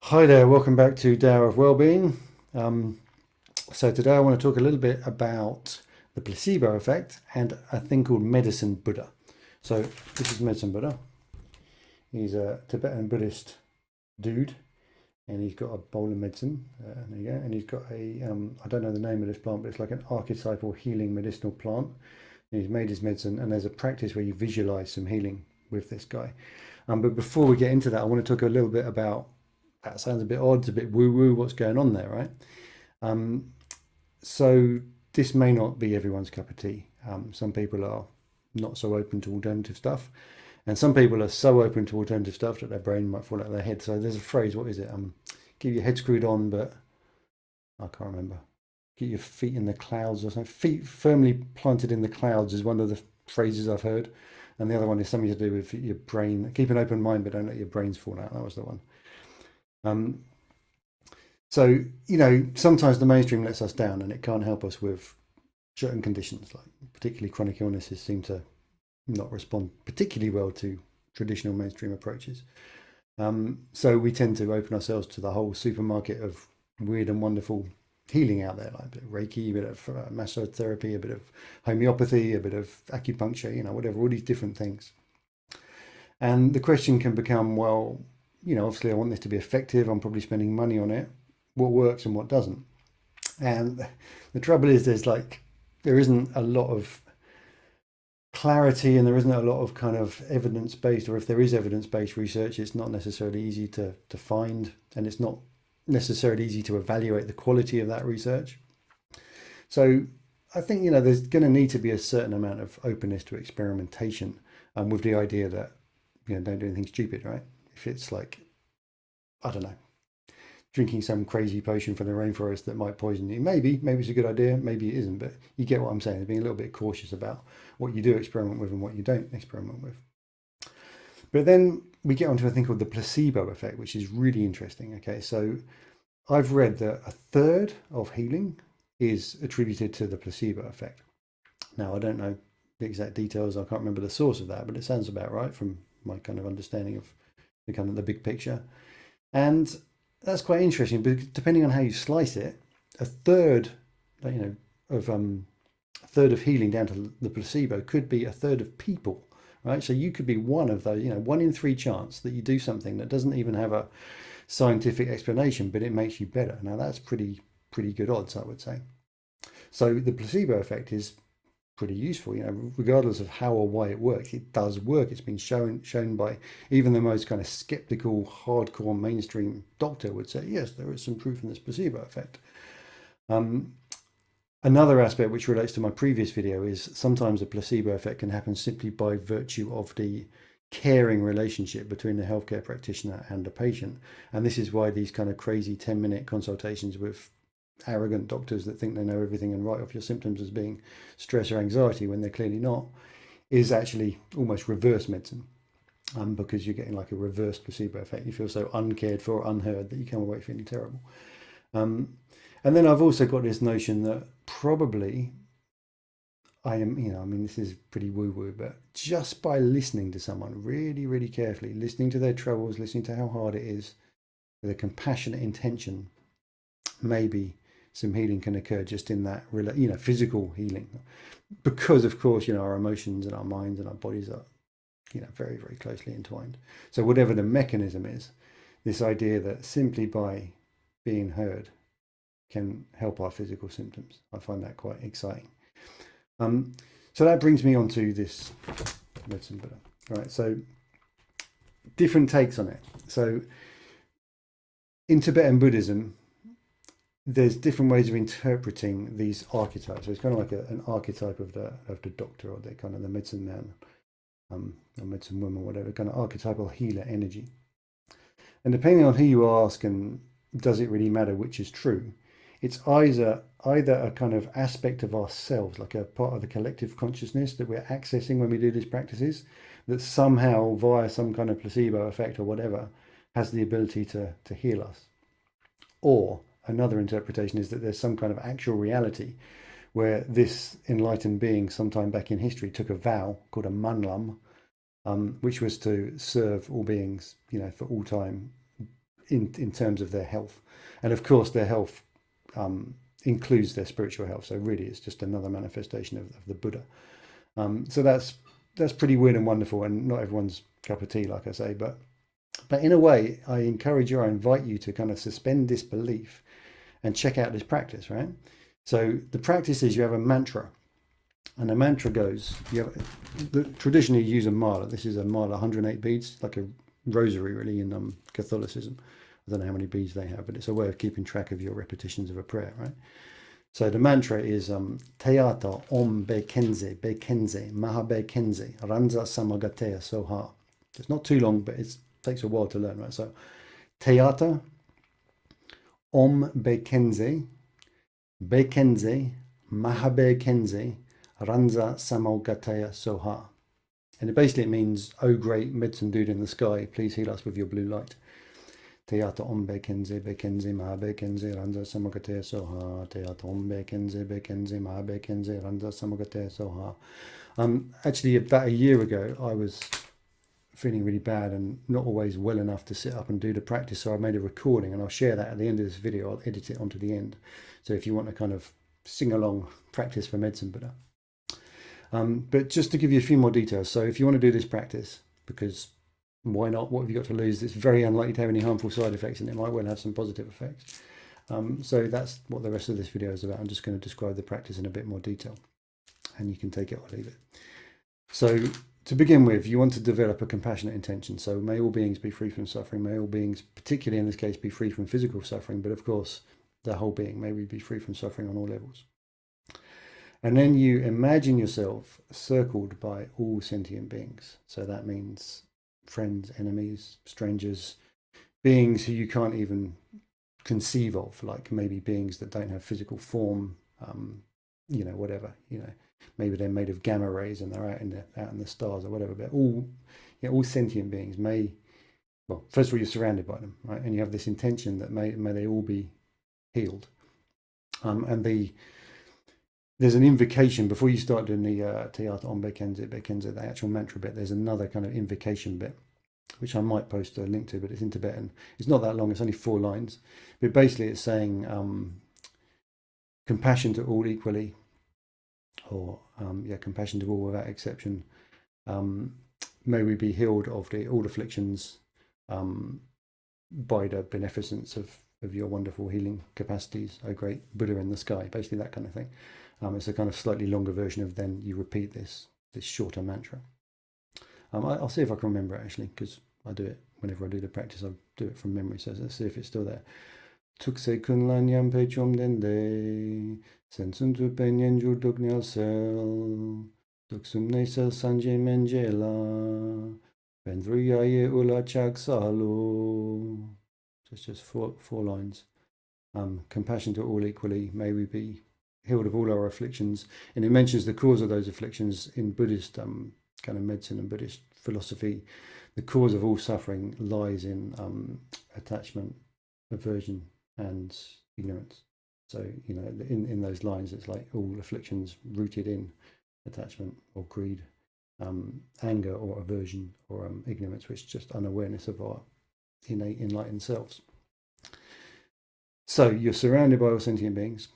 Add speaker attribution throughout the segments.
Speaker 1: Hi there, welcome back to Tao of Wellbeing. So today I want to talk a little bit about the placebo effect and a thing called Medicine Buddha. So this is Medicine Buddha. He's a Tibetan Buddhist dude, and he's got a bowl of medicine. There you go. And he's got I don't know the name of this plant, but it's like an archetypal healing medicinal plant. And he's made his medicine, and there's a practice where you visualize some healing with this guy. But before we get into that, I want to talk a little bit about, that sounds a bit odd, it's a bit woo-woo, what's going on there, right? Um, so this may not be everyone's cup of tea. Some people are not so open to alternative stuff, and some people are so open to alternative stuff that their brain might fall out of their head. So there's a phrase, what is it? Keep your head screwed on, but I can't remember. Get your feet in the clouds or something. Feet firmly planted in the clouds is one of the phrases I've heard. And the other one is something to do with your brain. Keep an open mind, but don't let your brains fall out. That was the one. Um, so, sometimes the mainstream lets us down and it can't help us with certain conditions, like particularly chronic illnesses seem to not respond particularly well to traditional mainstream approaches. So we tend to open ourselves to the whole supermarket of weird and wonderful healing out there, like a bit of Reiki, a bit of massage therapy, a bit of homeopathy, a bit of acupuncture, whatever, all these different things. And the question can become, well, obviously I want this to be effective. I'm probably spending money on it. What works and what doesn't? And the trouble is there isn't a lot of clarity, and there isn't a lot of kind of evidence-based, or if there is evidence-based research, it's not necessarily easy to find, and it's not necessarily easy to evaluate the quality of that research. So I think, there's going to need to be a certain amount of openness to experimentation, with the idea that, don't do anything stupid, right? If it's like, I don't know, drinking some crazy potion from the rainforest that might poison you, maybe it's a good idea, maybe it isn't, but you get what I'm saying. Being a little bit cautious about what you do experiment with and what you don't experiment with. But then we get onto a thing called the placebo effect, which is really interesting. Okay, so I've read that a third of healing is attributed to the placebo effect. Now, I don't know the exact details. I can't remember the source of that, but it sounds about right from my kind of understanding of the big picture. And that's quite interesting, but depending on how you slice it, a third, of a third of healing down to the placebo could be a third of people, right? So you could be one of those, 1 in 3 chance that you do something that doesn't even have a scientific explanation, but it makes you better. Now that's pretty good odds, I would say. So the placebo effect is pretty useful, regardless of how or why it works. It does work. It's been shown by even the most kind of skeptical, hardcore mainstream doctor would say, yes, there is some proof in this placebo effect. Another aspect which relates to my previous video is sometimes a placebo effect can happen simply by virtue of the caring relationship between the healthcare practitioner and the patient. And this is why these kind of crazy 10-minute consultations with arrogant doctors that think they know everything and write off your symptoms as being stress or anxiety when they're clearly not, is actually almost reverse medicine, because you're getting like a reverse placebo effect. You feel so uncared for, unheard, that you come away feeling terrible. And then I've also got this notion that probably I am, this is pretty woo-woo, but just by listening to someone really, really carefully, listening to their troubles, listening to how hard it is, with a compassionate intention, maybe some healing can occur just in that, physical healing. Because, of course, our emotions and our minds and our bodies are, very, very closely entwined. So whatever the mechanism is, this idea that simply by being heard can help our physical symptoms, I find that quite exciting. So that brings me on to this medicine Buddha. All right, so different takes on it. So in Tibetan Buddhism, there's different ways of interpreting these archetypes. So it's kind of like an archetype of the doctor, or the kind of the medicine man, or medicine woman, whatever, kind of archetypal healer energy. And depending on who you ask, and does it really matter which is true, it's either a kind of aspect of ourselves, like a part of the collective consciousness that we're accessing when we do these practices, that somehow via some kind of placebo effect or whatever has the ability to heal us. Or another interpretation is that there's some kind of actual reality where this enlightened being sometime back in history took a vow called a manlam, which was to serve all beings, for all time, in terms of their health. And of course, their health includes their spiritual health. So really, it's just another manifestation of the Buddha. So that's pretty weird and wonderful, and not everyone's cup of tea, like I say. But in a way, I encourage you, I invite you to kind of suspend disbelief and check out this practice, right? So the practice is you have a mantra, and the mantra goes, traditionally you use a mala. This is a mala, 108 beads, like a rosary really in Catholicism. I don't know how many beads they have, but it's a way of keeping track of your repetitions of a prayer, right? So the mantra is Teyata Om Bekenze, Bekenze, maha Bekenze, Randza samogateya, soha. It's not too long, but it takes a while to learn, right? So Teyata Om Bekenze, Bekenze, maha Bekenze, Randza samogateya, soha. And it basically means, "Oh great medicine dude in the sky, please heal us with your blue light." Teyata Om Bekenze, Bekenze, maha Bekenze, Randza samogateya, soha. Teyata Om Bekenze, Bekenze, maha Bekenze, Randza samogateya, soha. Actually, about a year ago, I was feeling really bad and not always well enough to sit up and do the practice, so I made a recording, and I'll share that at the end of this video. I'll edit it onto the end. So if you want to kind of sing along, practice for medicine Buddha. But just to give you a few more details, so if you want to do this practice, because why not? What have you got to lose? It's very unlikely to have any harmful side effects, and it might well have some positive effects. So that's what the rest of this video is about. I'm just going to describe the practice in a bit more detail, and you can take it or leave it. So to begin with, you want to develop a compassionate intention. So may all beings be free from suffering. May all beings, particularly in this case, be free from physical suffering. But of course, the whole being, may we be free from suffering on all levels. And then you imagine yourself circled by all sentient beings. So that means friends, enemies, strangers, beings who you can't even conceive of, like maybe beings that don't have physical form, whatever, maybe they're made of gamma rays and they're out in the stars or whatever. But all sentient beings first of all, you're surrounded by them, right? And you have this intention that may they all be healed. And there's an invocation before you start doing the Teyata Om Bekenze, the actual mantra bit. There's another kind of invocation bit, which I might post a link to, but it's in Tibetan. It's not that long, it's only 4 lines. But basically it's saying compassion to all equally, or compassion to all without exception. May we be healed of all afflictions by the beneficence of your wonderful healing capacities, O great Buddha in the sky, basically that kind of thing. It's a kind of slightly longer version of then you repeat this shorter mantra. I'll see if I can remember it actually, because I do it whenever I do the practice. I do it from memory, so let's see if it's still there. Tukse kunlan yampe chom dende, sensun tu penyen jur duknyal sel, tuksum nesel sanje menjela, vendruyaye ula chak salo. So it's just four lines. Compassion to all equally, may we be healed of all our afflictions. And it mentions the cause of those afflictions in Buddhist kind of medicine and Buddhist philosophy. The cause of all suffering lies in attachment, aversion, and ignorance. So, in those lines, it's like all afflictions rooted in attachment or greed, anger or aversion, or ignorance, which is just unawareness of our innate enlightened selves. So you're surrounded by all sentient beings.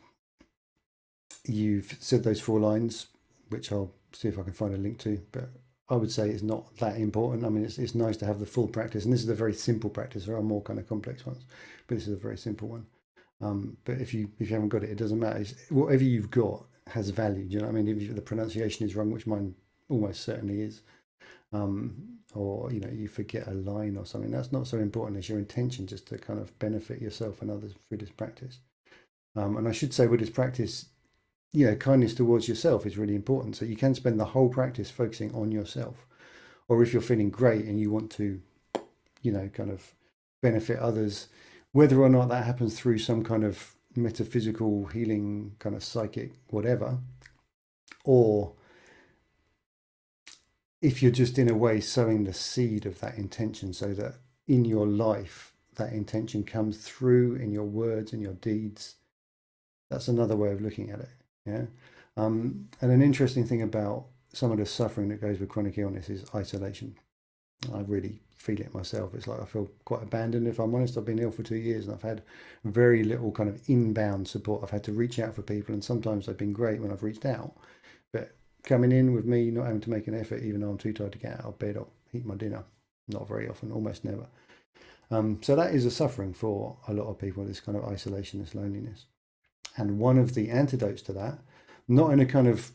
Speaker 1: You've said those 4 lines, which I'll see if I can find a link to, but I would say it's not that important. I mean, it's nice to have the full practice, and this is a very simple practice. There are more kind of complex ones, but this is a very simple one. But if you haven't got it, it doesn't matter. Whatever you've got has value. Do you know what I mean? If the pronunciation is wrong, which mine almost certainly is, or you forget a line or something, that's not so important. It's your intention just to kind of benefit yourself and others through this practice. And I should say with this practice, kindness towards yourself is really important. So you can spend the whole practice focusing on yourself. Or if you're feeling great and you want to, kind of benefit others, whether or not that happens through some kind of metaphysical healing, kind of psychic, whatever, or if you're just in a way sowing the seed of that intention so that in your life, that intention comes through in your words and your deeds, that's another way of looking at it. Yeah. And an interesting thing about some of the suffering that goes with chronic illness is isolation. I really feel it myself. It's like I feel quite abandoned, if I'm honest. I've been ill for 2 years and I've had very little kind of inbound support. I've had to reach out for people, and sometimes they've been great when I've reached out. But coming in with me not having to make an effort, even though I'm too tired to get out of bed or eat my dinner, not very often, almost never. So that is a suffering for a lot of people, this kind of isolation, this loneliness. And one of the antidotes to that, not in a kind of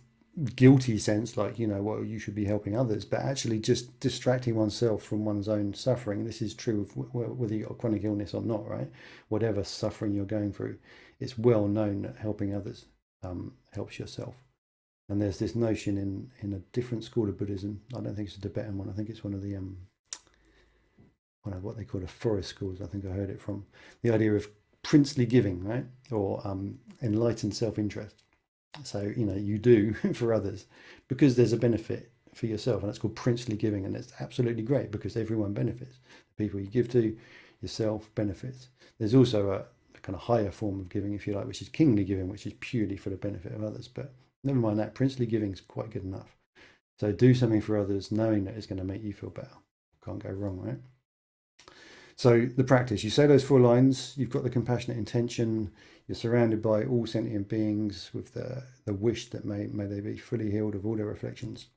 Speaker 1: guilty sense, like, you know, well, you should be helping others, but actually just distracting oneself from one's own suffering. This is true of whether you've got chronic illness or not, right? Whatever suffering you're going through, it's well known that helping others helps yourself. And there's this notion in a different school of Buddhism. I don't think it's a Tibetan one. I think it's one of the what they call the forest schools. I think I heard it from. The idea of princely giving, right? Or enlightened self-interest. So, you know, you do for others because there's a benefit for yourself, and that's called princely giving, and it's absolutely great because everyone benefits. The people you give to, yourself benefits. There's also a kind of higher form of giving, if you like, which is kingly giving, which is purely for the benefit of others. But never mind that, princely giving is quite good enough. So do something for others knowing that it's going to make you feel better. Can't go wrong, right? So the practice, you say those 4 lines, you've got the compassionate intention, you're surrounded by all sentient beings with the wish that may they be fully healed of all their reflections,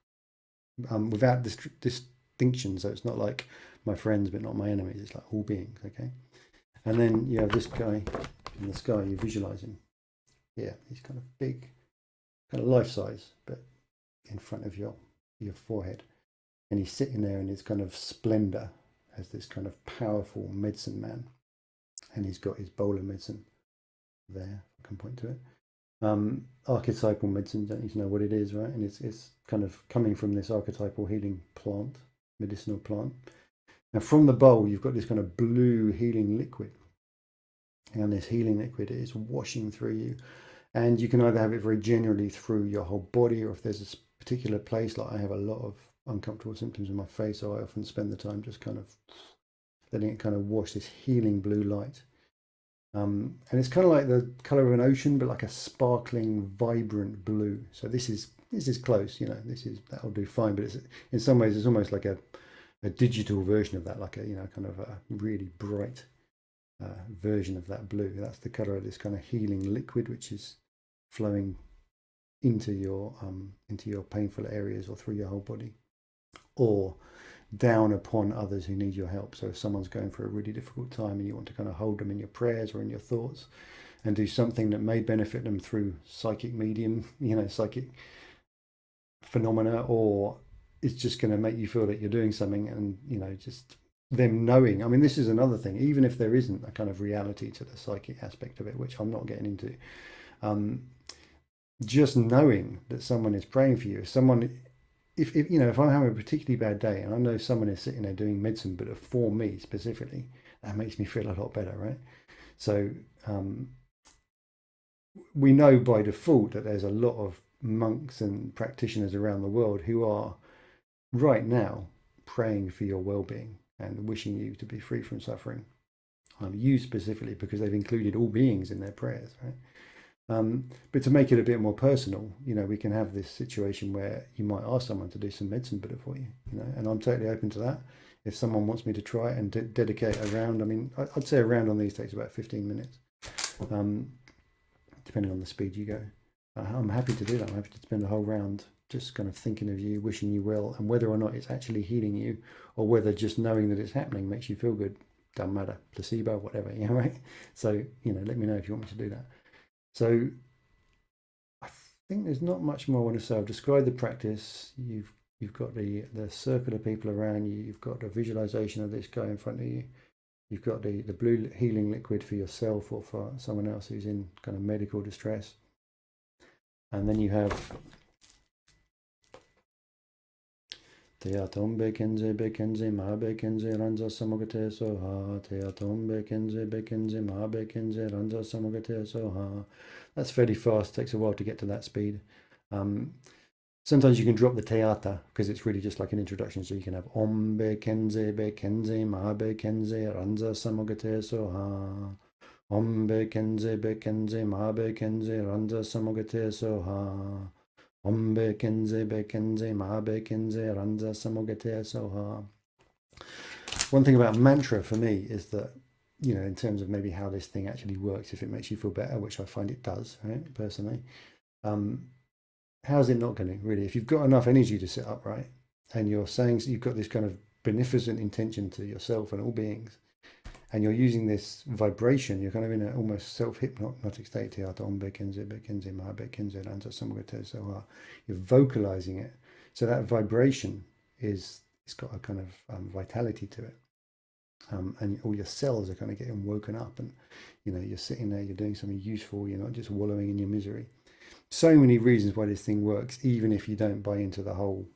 Speaker 1: without distinction. So it's not like my friends but not my enemies, it's like all beings, okay? And then you have this guy in the sky, you're visualizing. Yeah, he's kind of big, kind of life size, but in front of your forehead. And he's sitting there in his kind of splendor as this kind of powerful medicine man. And he's got his bowl of medicine there, I can point to it. Archetypal medicine, don't need to know what it is, right? And it's kind of coming from this archetypal healing plant, medicinal plant. And from the bowl, you've got this kind of blue healing liquid. And this healing liquid is washing through you. And you can either have it very generally through your whole body, or if there's a particular place, like I have a lot of uncomfortable symptoms in my face, so I often spend the time just kind of letting it kind of wash this healing blue light. And it's kind of like the color of an ocean, but like a sparkling, vibrant blue. So this is close, you know, that'll do fine. But it's, in some ways, it's almost like a digital version of that, like a, you know, kind of a really bright version of that blue. That's the color of this kind of healing liquid, which is flowing into your painful areas or through your whole body, or down upon others who need your help. So if someone's going through a really difficult time and you want to kind of hold them in your prayers or in your thoughts and do something that may benefit them through psychic medium, you know, psychic phenomena, or it's just going to make you feel that you're doing something, and, you know, just them knowing. I mean, this is another thing, even if there isn't a kind of reality to the psychic aspect of it, which I'm not getting into, just knowing that someone is praying for you, if you know, if I'm having a particularly bad day and I know someone is sitting there doing medicine, but for me specifically, that makes me feel a lot better, right? So we know by default that there's a lot of monks and practitioners around the world who are right now praying for your well-being and wishing you to be free from suffering. You specifically, because they've included all beings in their prayers, right? But to make it a bit more personal, you know, we can have this situation where you might ask someone to do some medicine Buddha for you, you know, and I'm totally open to that. If someone wants me to try it and dedicate a round, I mean, I'd say a round on these takes about 15 minutes, depending on the speed you go. I'm happy to do that. I'm happy to spend a whole round just kind of thinking of you, wishing you well, and whether or not it's actually healing you, or whether just knowing that it's happening makes you feel good, doesn't matter, placebo, whatever, you know, right? So, you know, let me know if you want me to do that. So I think there's not much more I want to say. I've described the practice. You've got the circle of people around you. You've got the visualization of this guy in front of you. You've got the blue healing liquid for yourself or for someone else who's in kind of medical distress. And then you have Teyata Om Bekenze, maha Bekenze, Randza samogateya soha. Teyata Om Bekenze, maha Bekenze, Randza samogateya soha. That's fairly fast. Takes a while to get to that speed. Sometimes you can drop the Teyata because it's really just like an introduction. So you can have Om Bekenze, maha Bekenze, Randza samogateya soha. Om Bekenze, maha Bekenze, Randza samogateya soha. Om Bekenze, maha Bekenze, Randza samogateya soha. One thing about mantra for me is that, you know, in terms of maybe how this thing actually works, if it makes you feel better, which I find it does, right, personally, how's it not going to really? If you've got enough energy to sit upright and you're saying you've got this kind of beneficent intention to yourself and all beings, and you're using this vibration, you're kind of in an almost self-hypnotic state. Teyata Om Bekenze, Bekenze, maha, Bekenze, Randza, samogateya, soha. You're vocalizing it. So that vibration it's got a kind of vitality to it. And all your cells are kind of getting woken up, and you know, you're sitting there, you're doing something useful, you're not just wallowing in your misery. So many reasons why this thing works, even if you don't buy into the whole,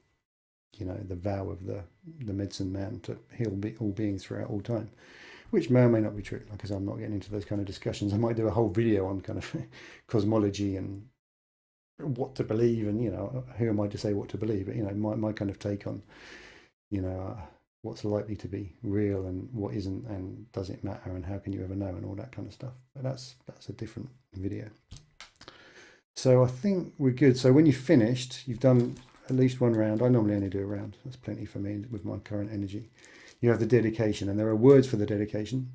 Speaker 1: you know, the vow of the medicine man to heal all beings throughout all time, which may or may not be true. Like I said, I'm not getting into those kind of discussions. I might do a whole video on kind of cosmology and what to believe, and you know, who am I to say what to believe? But you know, my kind of take on, you know, what's likely to be real and what isn't, and does it matter, and how can you ever know, and all that kind of stuff. But that's a different video. So I think we're good. So when you've finished, you've done at least one round. I normally only do a round. That's plenty for me with my current energy. You have the dedication, and there are words for the dedication.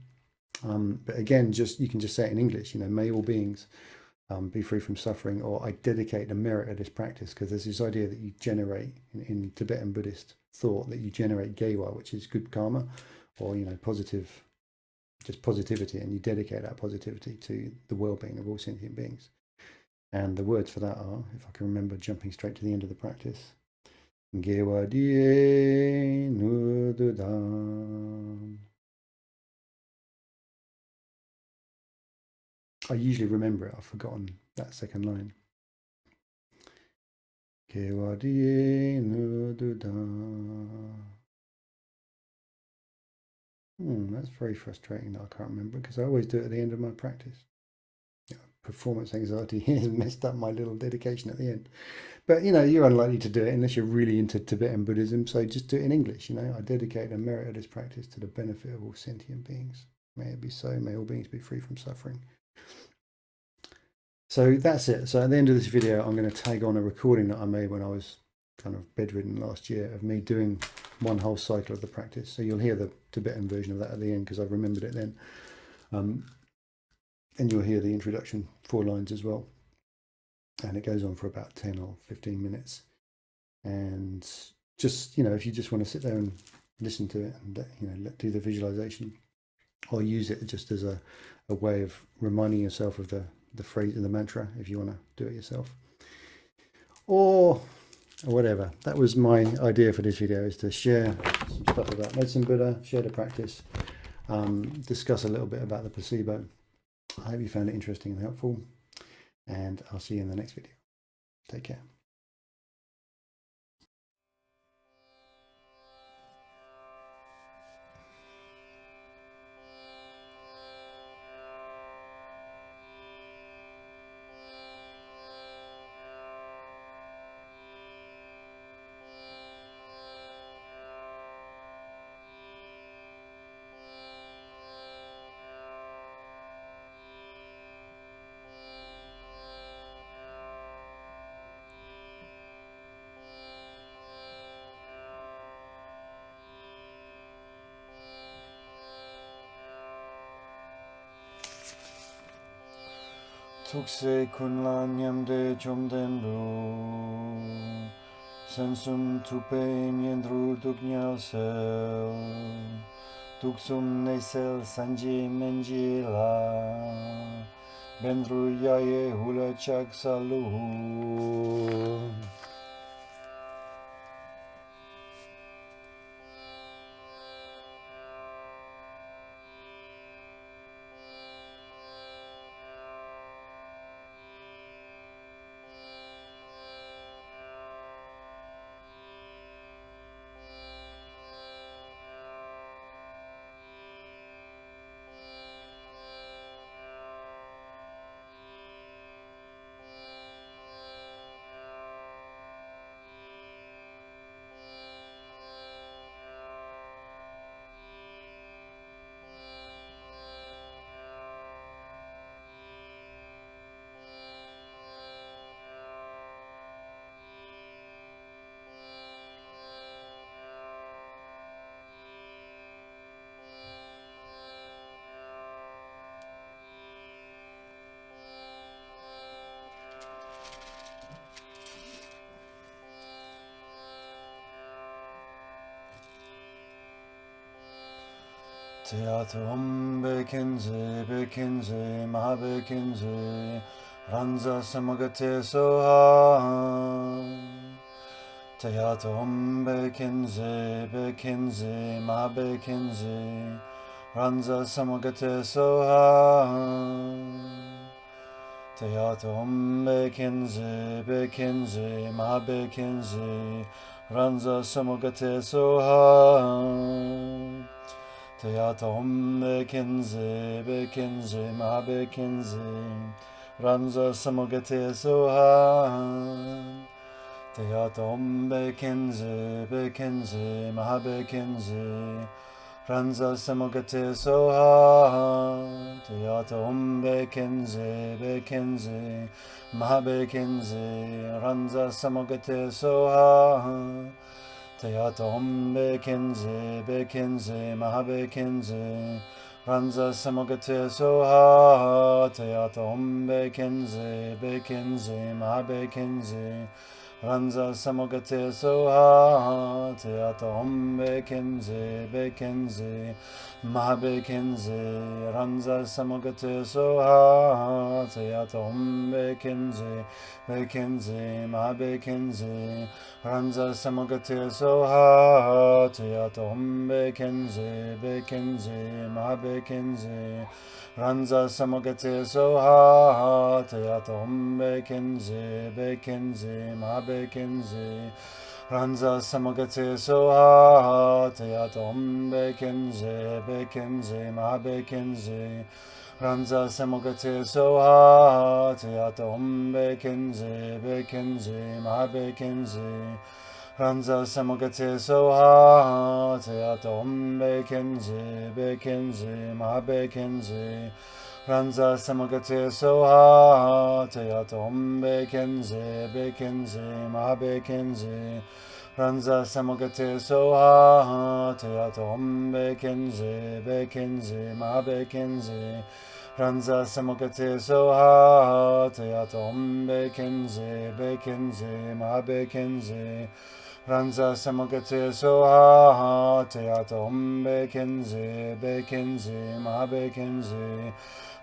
Speaker 1: But again, you can just say it in English. You know, may all beings be free from suffering, or I dedicate the merit of this practice, because there's this idea that you generate in Tibetan Buddhist thought that you generate gewa, which is good karma, or you know, just positivity, and you dedicate that positivity to the well-being of all sentient beings. And the words for that are, if I can remember, jumping straight to the end of the practice, gewa die nududan. I usually remember it. I've forgotten that second line. Gewa die nududan. That's very frustrating that I can't remember, because I always do it at the end of my practice. Performance anxiety has messed up my little dedication at the end. But you know, you're unlikely to do it unless you're really into Tibetan Buddhism, so just do it in English. You know, I dedicate the merit of this practice to the benefit of all sentient beings. May it be so, may all beings be free from suffering. So that's it. So at the end of this video, I'm going to tag on a recording that I made when I was kind of bedridden last year, of me doing one whole cycle of the practice. So you'll hear the Tibetan version of that at the end, because I've remembered it then. And you'll hear the introduction, 4 lines as well. And it goes on for about 10 or 15 minutes. And just, you know, if you just want to sit there and listen to it and, you know, do the visualization, or use it just as a way of reminding yourself of the phrase in the mantra, if you want to do it yourself. Or whatever. That was my idea for this video, is to share some stuff about Medicine Buddha, share the practice, discuss a little bit about the placebo. I hope you found it interesting and helpful, and I'll see you in the next video. Take care. Tukse kunla nyamde chomdendu, sensum tupe nyendru duknyasel, tuksum nesel sanji menjila, bendru yaye hula chak salu. Teyata Om Bekenze, Bekenze, maha Bekenze, Randza samogateya soha. Teyata Om Bekenze, Bekenze, maha Bekenze, Randza samogateya soha. Teyata Om Bekenze, Bekenze, maha Bekenze, Randza samogateya soha. Teyata Om Bekenze, Bekenze, maha Bekenze, Randza samogateya soha. Teyata Om Bekenze, Bekenze, maha Bekenze, Randza samogateya soha. Teyata Om Bekenze, Bekenze, maha Bekenze, Randza samogateya soha. Teyata Om Bekenze, Bekenze, maha Bekenze, Randza samogateya soha. Teyata Om Bekenze, Bekenze, maha Bekenze, Randza samogateya soha. Teyata Om Bekenze, Bekenze, maha Bekenze, Randza samogateya soha. Teyata Om Bekenze, Bekenze, maha Bekenze, Randza samogateya soha. Teyata Om Bekenze, Bekenze, maha Bekenze, Randza samogateya soha. Teyata Om Bekenze, Bekenze, maha Bekenze, Randza samogateya soha. Teyata Om Bekenze, Bekenze, maha Bekenze, Randza samogateya soha. Teyata Om Bekenze, Bekenze, maha Bekenze, Randza samogateya soha. Teyata Om Bekenze, Bekenze, maha Bekenze, Randza samogateya soha. Teyata Om Bekenze, Bekenze, maha Bekenze, Randza samogateya soha. Teyata Om Bekenze, Bekenze, maha Bekenze, Randza samogateya soha. Teyata Om Bekenze, Bekenze, maha Bekenze, Randza samogateya soha. Teyata Om Bekenze, Bekenze, maha Bekenze,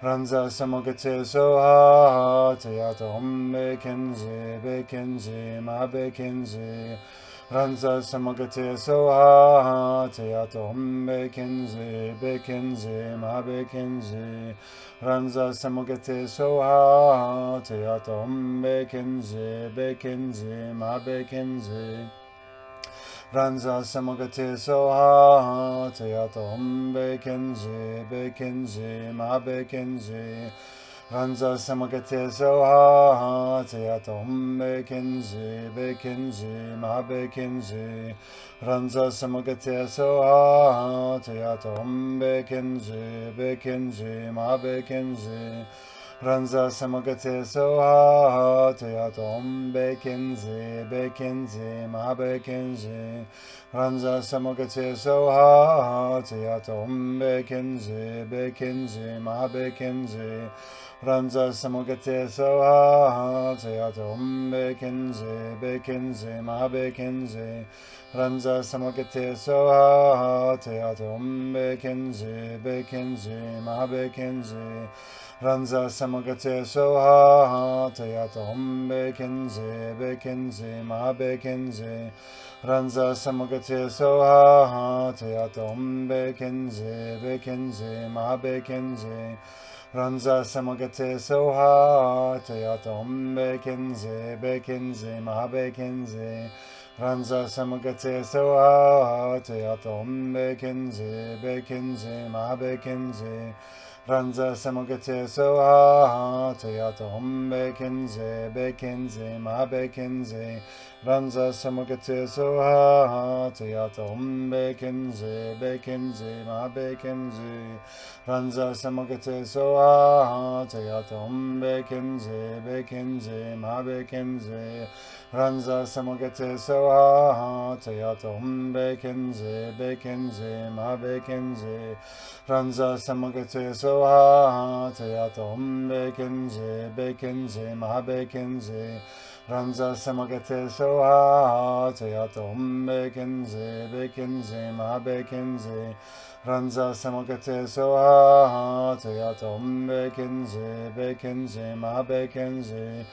Speaker 1: Randza samogateya soha. Teyata Om Bekenze, Bekenze, maha Bekenze, Randza samogateya soha. Teyata Om Bekenze, Bekenze, maha Bekenze, Randza samogateya soha. Teyata Om Bekenze, Bekenze, maha Bekenze, Randza samogateya soha. Teyata Om Bekenze, Bekenze, maha Bekenze, Randza samogateya soha. Teyata Om Bekenze, Bekenze, maha Bekenze, Randza samogateya soha. Teyata Om Bekenze, Bekenze, maha Bekenze, Randza samogateya soha. Teyata Om Bekenze, Bekenze, maha Bekenze, Randza samogateya soha. Teyata Om Bekenze, Bekenze, maha Bekenze, Randza samogateya soha. Teyata Om Bekenze, Bekenze, maha Bekenze, Randza samogateya soha. Teyata Om Bekenze, Bekenze, maha Bekenze, Randza samogateya soha. Teyata Om Bekenze, Bekenze, maha Bekenze, Randza samogateya soha. Teyata Om Bekenze, Bekenze, maha Bekenze, Randza samogateya soha. Teyata Om Bekenze, Bekenze, maha Bekenze, Randza samogateya soha. Teyata Om Bekenze, Bekenze, maha Bekenze, Randza samogateya soha. Teyata Om Bekenze, Bekenze, maha Bekenze, Randza samogateya soha. Teyata Om Bekenze, Bekenze, maha Bekenze, Randza samogateya soha. Teyata Om Bekenze, Bekenze, maha Bekenze, Randza samogateya soha. Teyata Om Bekenze, Bekenze, maha Bekenze, Randza samogateya soha. Teyata Om Bekenze, Bekenze, maha Bekenze, Randza samagate soha, Teyata Om Bekenze, Bekenze, maha Bekenze. Randza samagate soha, Teyata Om Bekenze, Bekenze, maha Bekenze.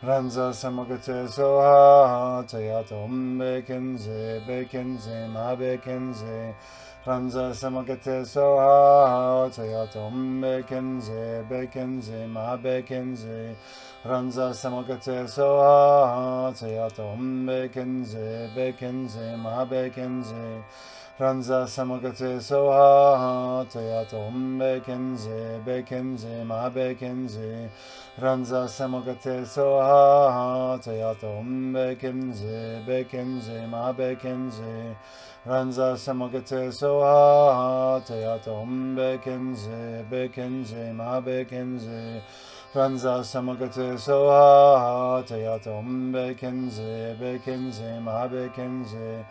Speaker 1: Randza samagate soha, Teyata Om Bekenze, Bekenze, maha Bekenze. Randza samagate soha, Teyata Om Bekenze, Bekenze, maha Bekenze. Randza samagate soha, Teyata Om Bekenze, Bekenze, maha Bekenze. Randza samagate soha, Teyata Om Bekenze, Bekenze, maha Bekenze. Randza samagate soha, Teyata Om Bekenze, Bekenze, maha Bekenze. Randza samagate soha, Teyata Om Bekenze, Bekenze, maha Bekenze. Randza samagate soha, Teyata Om Bekenze, Bekenze, maha Bekenze.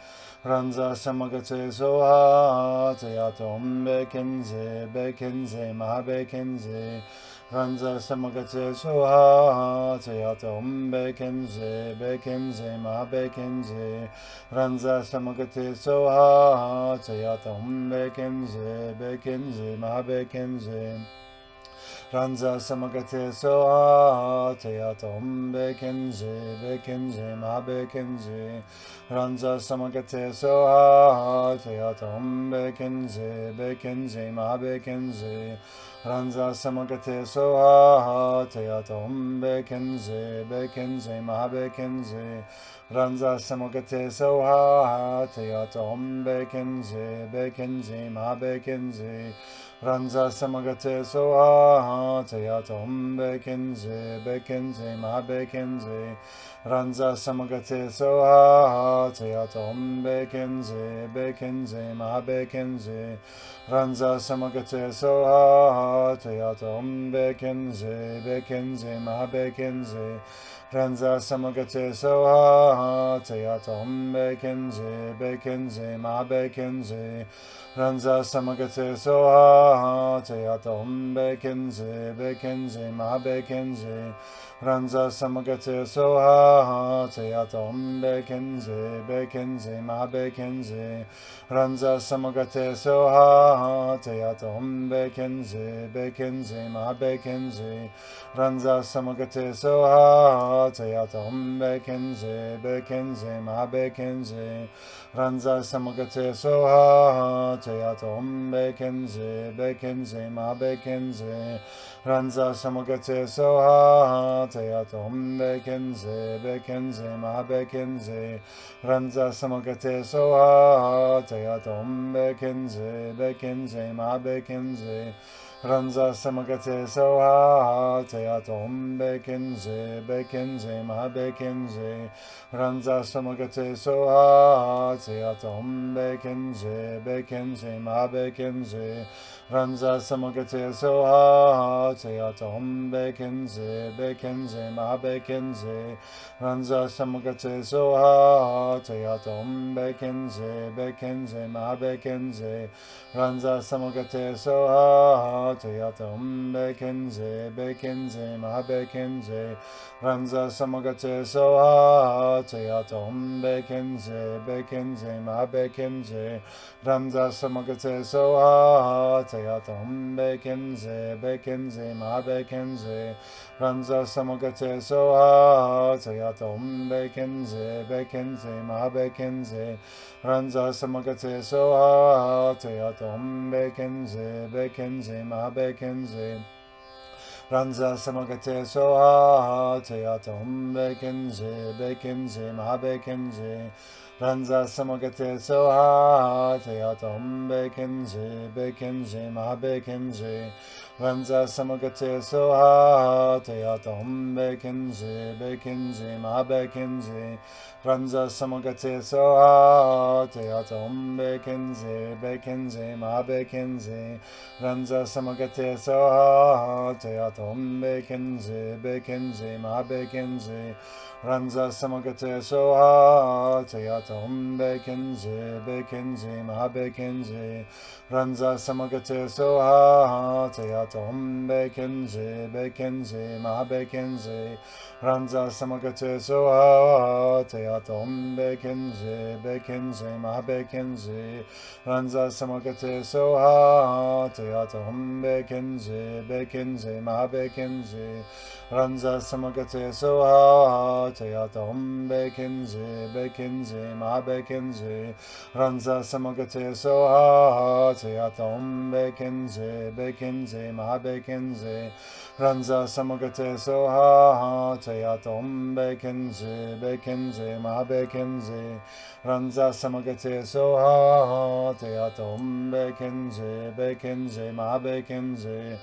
Speaker 1: Randza samagate soha, Teyata Om Bekenze, Bekenze, maha Bekenze. Randza samagate soha, Teyata Om Bekenze, Bekenze, maha Bekenze. Randza samagate soha, Teyata Om Bekenze, Bekenze, maha Bekenze. Randza samagate soha, Teyata Om Bekenze, Bekenze, maha Bekenze. Randza samagate soha, Teyata Om Bekenze, Bekenze, maha Bekenze. Randza samagate soha, Teyata Om Bekenze, Bekenze, maha Bekenze. Randza samagate soha, Teyata Om Bekenze, Bekenze, maha Bekenze. Randza samagate soha, Teyata Om Bekenze, Bekenze, maha Bekenze. Randza samagate soha, Teyata Om Bekenze, Bekenze, maha Bekenze. Randza samagate soha, Teyata Om Bekenze, Bekenze, maha Bekenze. Randza samagate soha, Teyata Om Bekenze, Bekenze, maha Bekenze. Randza samagate soha, Teyata Om Bekenze, Bekenze, maha Bekenze. Randza samagate soha, Teyata Om Bekenze, Bekenze, maha Bekenze. Randza samagate soha, Teyata Om Bekenze, Bekenze, maha Bekenze. Randza samagate soha, Teyata Om Bekenze, Bekenze, maha Bekenze. Randza samagate soha, Teyata Om Bekenze, Bekenze, maha Bekenze. Randza samagate soha, Teyata Om Bekenze, Bekenze, maha Bekenze. Randza samagate soha, Teyata Om Bekenze, Bekenze, maha Bekenze. Randza samagate soha, Teyata Om Bekenze, Bekenze, maha Bekenze. Randza samagate soha, Teyata Om Bekenze, Bekenze, maha Bekenze. Randza samagate soha, Teyata Om Bekenze, Bekenze, maha Bekenze. Randza samagate soha, Teyata Om Bekenze, Bekenze, maha Bekenze. Randza samagate soha, Teyata Om Bekenze, Bekenze, maha Bekenze. Randza samagate soha, Teyata Om Bekenze, Bekenze, maha Bekenze. Randza samagate soha, Teyata Om Bekenze, Bekenze, maha Bekenze. Randza samagate soha, Teyata Om Bekenze, Bekenze, maha Bekenze. Randza samagate soha, Teyata Om Bekenze, Bekenze, maha Bekenze. Randza samagate soha, Teyata Om Bekenze, Bekenze, maha Bekenze. Randza samagate soha, Teyata Om Bekenze, Bekenze, maha Bekenze. Randza samagate soha, Teyata Om Bekenze, Bekenze, maha Bekenze. Randza samagate soha, Teyata Om Bekenze, Bekenze, maha Bekenze. Randza samagate soha, Teyata Om Bekenze, Bekenze, maha Bekenze. Randza samagate soha, Teyata Teyata Om Bekenze, Bekenze, maha Bekenze, Randza samogateya soha, Teyata Om Bekenze, Bekenze, maha Bekenze, Randza samogateya soha, Teyata Om Bekenze, Bekenze, maha Bekenze, Randza samogateya soha, Teyata Om Bekenze, Bekenze, maha Bekenze, Randza samogateya soha, Teyata Om Bekenze, Bekenze, maha Bekenze, Randza samogateya soha, Teyata Om Bekenze, Bekenze, maha Bekenze, Randza samogateya soha, Teyata Om Bekenze, Bekenze, maha Bekenze, Randza samogateya soha, Teyata Om Bekenze, Bekenze, maha Bekenze,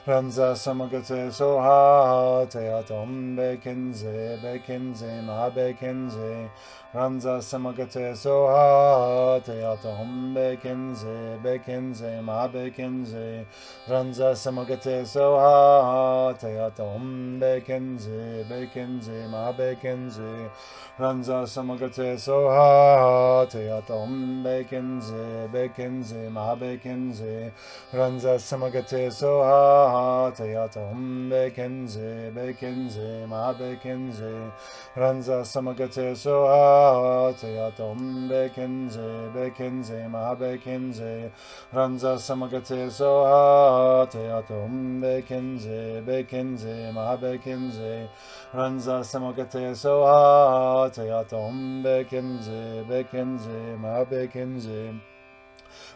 Speaker 1: Randza samogateya soha, Teyata Om Bekenze, Bekenze, maha Bekenze, Randza samogateya soha, Teyata Om Bekenze, Bekenze, maha Bekenze, Randza samogateya soha, Teyata Om Bekenze, Bekenze, maha Bekenze, Randza samogateya soha, Teyata Om Bekenze, Bekenze, maha Bekenze, Randza samogateya soha, Teyata Om Bekenze, Bekenze, maha Bekenze, Randza samogateya soha, Teyata Om Bekenze, Bekenze, maha Bekenze, Randza samogateya soha, Teyata Om Bekenze, Bekenze, maha Bekenze, Randza samogateya soha, Teyata Om Bekenze, Bekenze, maha Bekenze,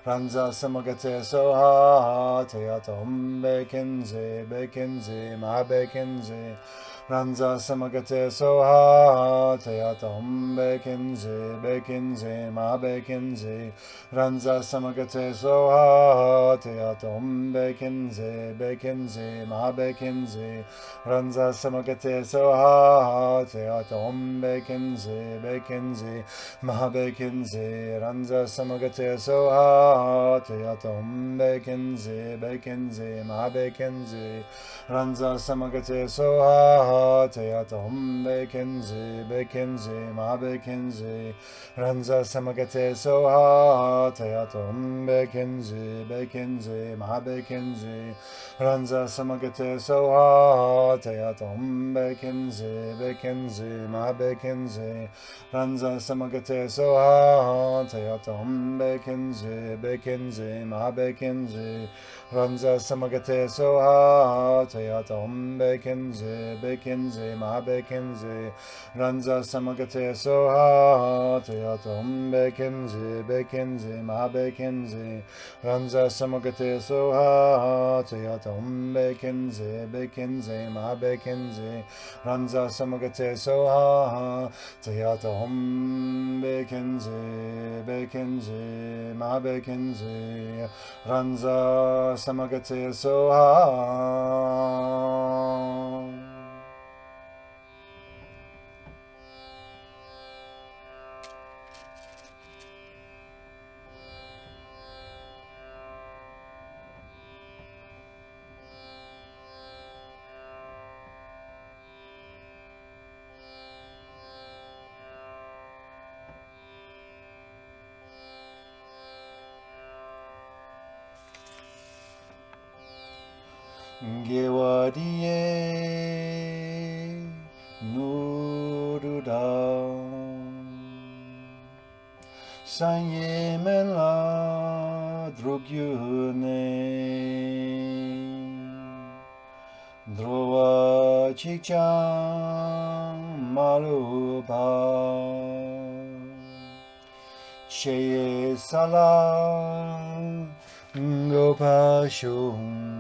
Speaker 1: Randza samogateya soha, Teyata Om Bekenze, Bekenze, maha Bekenze, Randza samogateya soha, Teyata Om Bekenze, Bekenze, maha Bekenze, Randza samogateya soha, Teyata Om Bekenze, Bekenze, maha Bekenze, Randza samogateya soha, Teyata Om Bekenze, Bekenze, maha Bekenze, Randza samogateya soha, Teyata Om Bekenze, Bekenze, maha Bekenze, Randza samogateya soha, Teyata Om Bekenze, Bekenze, maha Bekenze, Randza samogateya soha, Teyata Om Bekenze, Bekenze, maha Bekenze, Randza samogateya soha, Teyata Om Bekenze, Bekenze, maha Bekenze, Randza samogateya soha, Teyata Om Bekenze, Bekenze, maha Bekenze, Randza samogateya soha, Teyata Om Bekenze, Bekenze, maha Bekenze, Randza samogateya soha, Teyata Om Bekenze, Bekenze, maha Bekenze, Randza samogateya soha, Teyata Om Bekenze, Bekenze, maha Bekenze, Randza samogateya soha, Teyata Om Bekenze, Bekenze, maha Bekenze, Randza samogateya soha. Gewadiye Nuruda Sanye Menla Drugyune Drowa Chichang Malupa Cheye Salam Gopashum